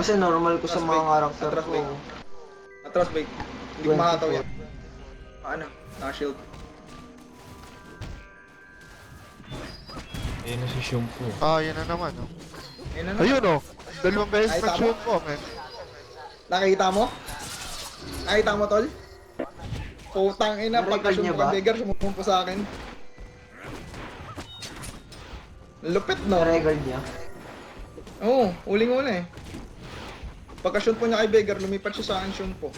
Kasi normal ko sa mga karakter Atras ko. bait. Atras bait. Hindi ko makataw yan. Ano? Naka-shield. Ayun na si Shumpo. Yan na naman, oh. Ayun na. Ayun, oh. Dalawang beses Ay, tama. nag-shoot po, men. Nakikita mo? Nakita mo, tol? Putang ina, Narecord pagka-shoot niya mo ba? kay Beggar, sumumpo sa akin. Lupit, no? Na-record niya. Oo, uling-uli. Pagka-shoot po niya kay Beggar, lumipat siya sa akin, shoot po.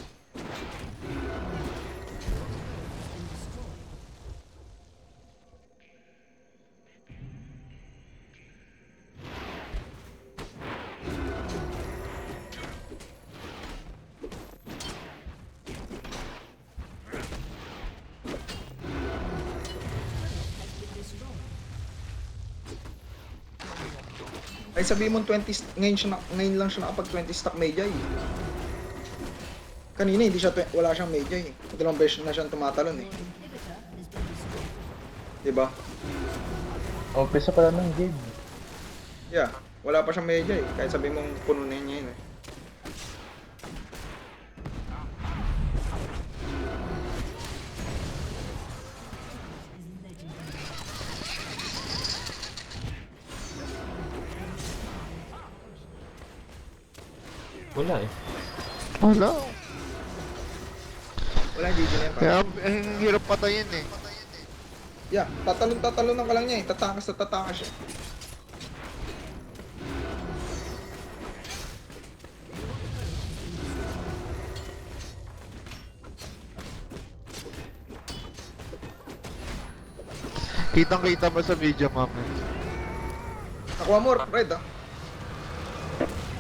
Ay sabihin mo 20 ngayon lang siya nakapag 20 stack Mejay. Kanina hindi siya wala siyang Mejay. Dalawang beses na siyang tumatalon eh. 'Di ba? Umpisa pala ng game. Yeah, wala pa siyang Mejay kahit sabihin mong puno na niya yun eh. Wala eh. Wala. Wala GG na yan pa. Kaya, hirap patayin, eh. Yeah, tatalon ka lang niya eh. Tatakas na tatakas siya. Kitang-kita mo sa video, ma'am. Nakuha mo, Red ah.